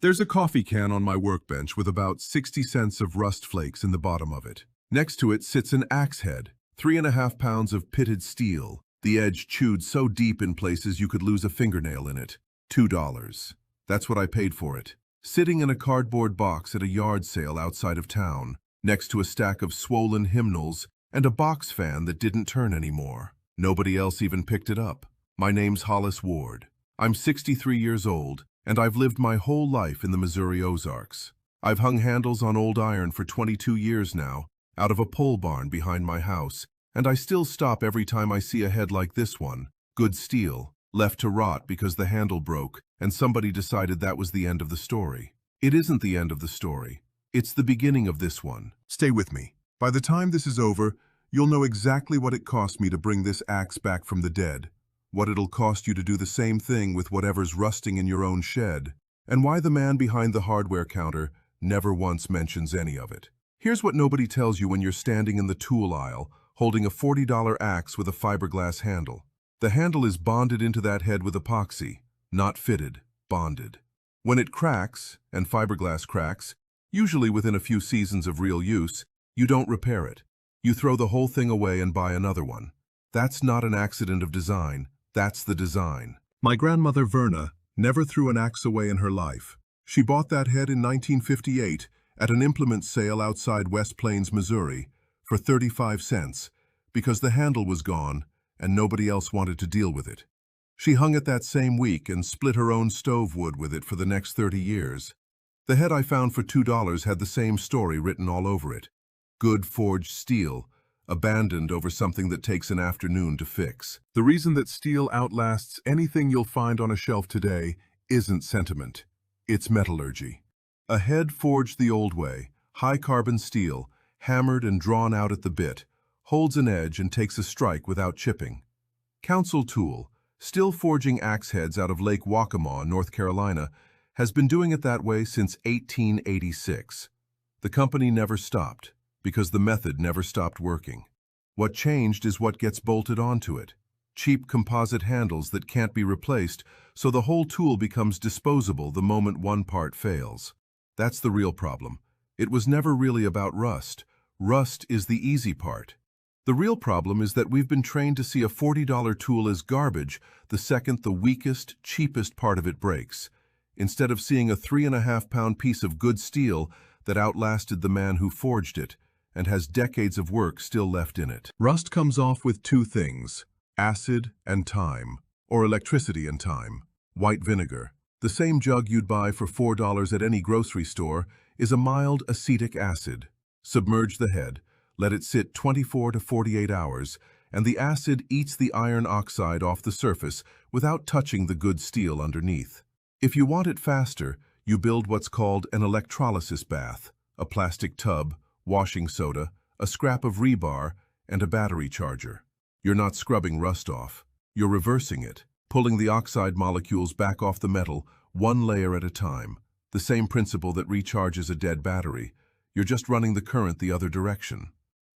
There's a coffee can on my workbench with about 60 cents of rust flakes in the bottom of it. Next to it sits an axe head, 3.5 pounds of pitted steel, the edge chewed so deep in places you could lose a fingernail in it. $2. That's what I paid for it. Sitting in a cardboard box at a yard sale outside of town, next to a stack of swollen hymnals and a box fan that didn't turn anymore. Nobody else even picked it up. My name's Hollis Ward. I'm 63 years old, and I've lived my whole life in the Missouri Ozarks. I've hung handles on old iron for 22 years now, out of a pole barn behind my house, and I still stop every time I see a head like this one, good steel, left to rot because the handle broke and somebody decided that was the end of the story. It isn't the end of the story. It's the beginning of this one. Stay with me. By the time this is over, you'll know exactly what it cost me to bring this axe back from the dead, what it'll cost you to do the same thing with whatever's rusting in your own shed, and why the man behind the hardware counter never once mentions any of it. Here's what nobody tells you when you're standing in the tool aisle, holding a $40 axe with a fiberglass handle. The handle is bonded into that head with epoxy, not fitted, bonded. When it cracks, and fiberglass cracks, usually within a few seasons of real use, you don't repair it. You throw the whole thing away and buy another one. That's not an accident of design, that's the design. My grandmother Verna never threw an axe away in her life. She bought that head in 1958 at an implement sale outside West Plains, Missouri, for 35 cents, because the handle was gone and nobody else wanted to deal with it. She hung it that same week and split her own stove wood with it for the next 30 years. The head I found for $2 had the same story written all over it. Good forged steel, abandoned over something that takes an afternoon to fix. The reason that steel outlasts anything you'll find on a shelf today isn't sentiment. It's metallurgy. A head forged the old way, high-carbon steel, hammered and drawn out at the bit, holds an edge and takes a strike without chipping. Council Tool, still forging axe heads out of Lake Waccamaw, North Carolina, has been doing it that way since 1886. The company never stopped, because the method never stopped working. What changed is what gets bolted onto it. Cheap composite handles that can't be replaced, so the whole tool becomes disposable the moment one part fails. That's the real problem. It was never really about rust. Rust is the easy part. The real problem is that we've been trained to see a $40 tool as garbage the second the weakest, cheapest part of it breaks, instead of seeing a 3.5-pound piece of good steel that outlasted the man who forged it and has decades of work still left in it. Rust comes off with two things: acid and time, or electricity and time. White vinegar, the same jug you'd buy for $4 at any grocery store, is a mild acetic acid. Submerge the head, let it sit 24 to 48 hours, and the acid eats the iron oxide off the surface without touching the good steel underneath. If you want it faster, you build what's called an electrolysis bath, a plastic tub, washing soda, a scrap of rebar, and a battery charger. You're not scrubbing rust off. You're reversing it, pulling the oxide molecules back off the metal one layer at a time, the same principle that recharges a dead battery. You're just running the current the other direction.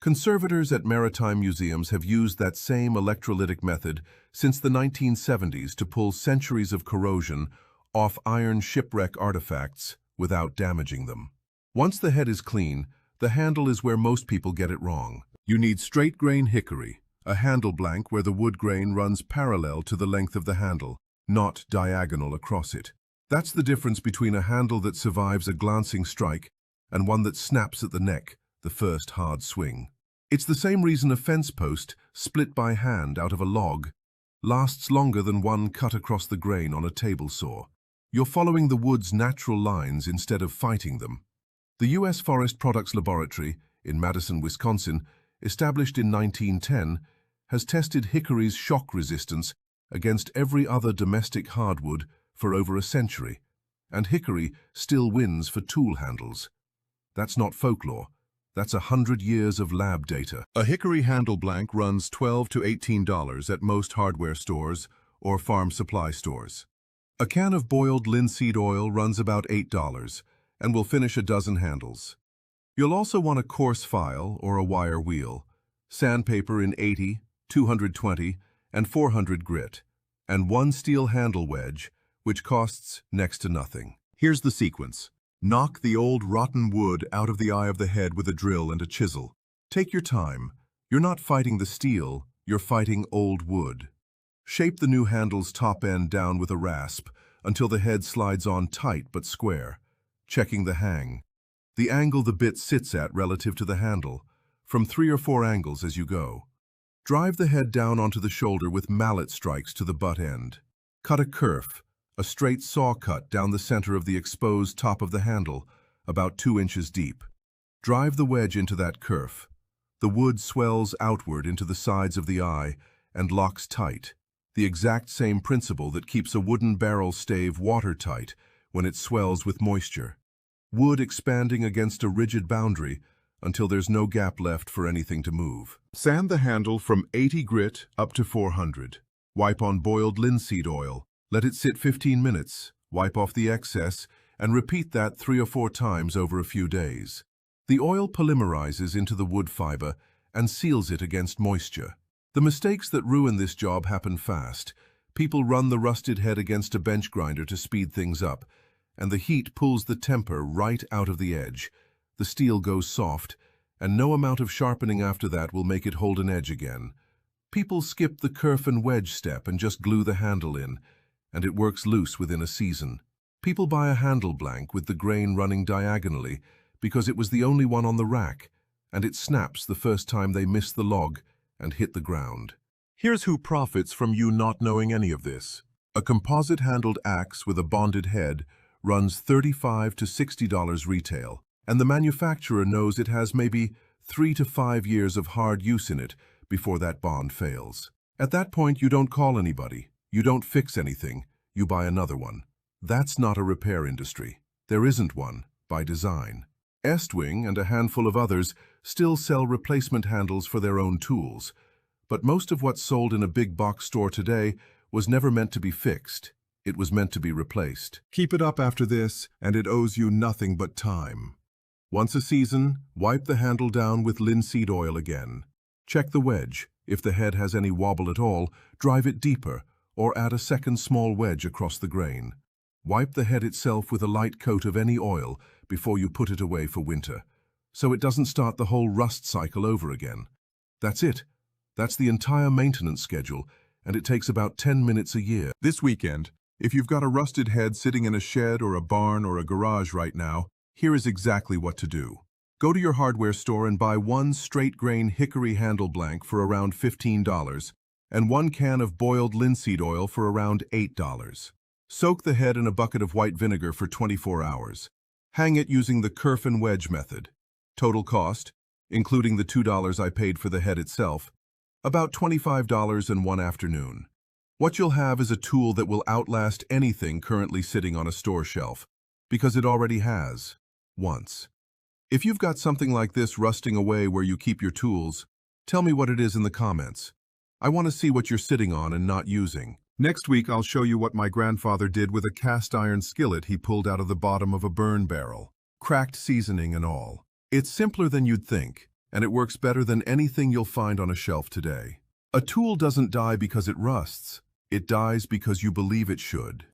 Conservators at maritime museums have used that same electrolytic method since the 1970s to pull centuries of corrosion off iron shipwreck artifacts without damaging them. Once the head is clean, the handle is where most people get it wrong. You need straight grain hickory, a handle blank where the wood grain runs parallel to the length of the handle, not diagonal across it. That's the difference between a handle that survives a glancing strike and one that snaps at the neck, the first hard swing. It's the same reason a fence post, split by hand out of a log, lasts longer than one cut across the grain on a table saw. You're following the wood's natural lines instead of fighting them. The U.S. Forest Products Laboratory in Madison, Wisconsin, established in 1910, has tested hickory's shock resistance against every other domestic hardwood for over a century, and hickory still wins for tool handles. That's not folklore. That's 100 years of lab data. A hickory handle blank runs $12 to $18 at most hardware stores or farm supply stores. A can of boiled linseed oil runs about $8 and will finish a dozen handles. You'll also want a coarse file or a wire wheel, sandpaper in 80, 220, and 400 grit, and one steel handle wedge, which costs next to nothing. Here's the sequence. Knock the old rotten wood out of the eye of the head with a drill and a chisel. Take your time. You're not fighting the steel, you're fighting old wood. Shape the new handle's top end down with a rasp until the head slides on tight but square, checking the hang. The angle the bit sits at relative to the handle, from 3 or 4 angles as you go. Drive the head down onto the shoulder with mallet strikes to the butt end. Cut a kerf, a straight saw cut down the center of the exposed top of the handle, about 2 inches deep. Drive the wedge into that kerf. The wood swells outward into the sides of the eye and locks tight, the exact same principle that keeps a wooden barrel stave watertight when it swells with moisture. Wood expanding against a rigid boundary until there's no gap left for anything to move. Sand the handle from 80 grit up to 400. Wipe on boiled linseed oil. Let it sit 15 minutes. Wipe off the excess and repeat that 3 or 4 times over a few days. The oil polymerizes into the wood fiber and seals it against moisture. The mistakes that ruin this job happen fast. People run the rusted head against a bench grinder to speed things up, and the heat pulls the temper right out of the edge. The steel goes soft, and no amount of sharpening after that will make it hold an edge again. People skip the kerf-and-wedge step and just glue the handle in, and it works loose within a season. People buy a handle blank with the grain running diagonally because it was the only one on the rack, and it snaps the first time they miss the log and hit the ground. Here's who profits from you not knowing any of this. A composite-handled axe with a bonded head runs $35 to $60 retail, and the manufacturer knows it has maybe 3 to 5 years of hard use in it before that bond fails. At that point, you don't call anybody, you don't fix anything, you buy another one. That's not a repair industry. There isn't one, by design. Estwing and a handful of others still sell replacement handles for their own tools, but most of what's sold in a big box store today was never meant to be fixed. It was meant to be replaced. Keep it up after this, and it owes you nothing but time. Once a season, wipe the handle down with linseed oil again. Check the wedge. If the head has any wobble at all, drive it deeper, or add a second small wedge across the grain. Wipe the head itself with a light coat of any oil before you put it away for winter, so it doesn't start the whole rust cycle over again. That's it. That's the entire maintenance schedule, and it takes about 10 minutes a year. This weekend, if you've got a rusted head sitting in a shed or a barn or a garage right now, here is exactly what to do. Go to your hardware store and buy 1 straight-grain hickory handle blank for around $15 and 1 can of boiled linseed oil for around $8. Soak the head in a bucket of white vinegar for 24 hours. Hang it using the kerf-and-wedge method. Total cost, including the $2 I paid for the head itself, about $25 in 1 afternoon. What you'll have is a tool that will outlast anything currently sitting on a store shelf, because it already has, once. If you've got something like this rusting away where you keep your tools, tell me what it is in the comments. I want to see what you're sitting on and not using. Next week, I'll show you what my grandfather did with a cast iron skillet he pulled out of the bottom of a burn barrel, cracked seasoning and all. It's simpler than you'd think, and it works better than anything you'll find on a shelf today. A tool doesn't die because it rusts. It dies because you believe it should.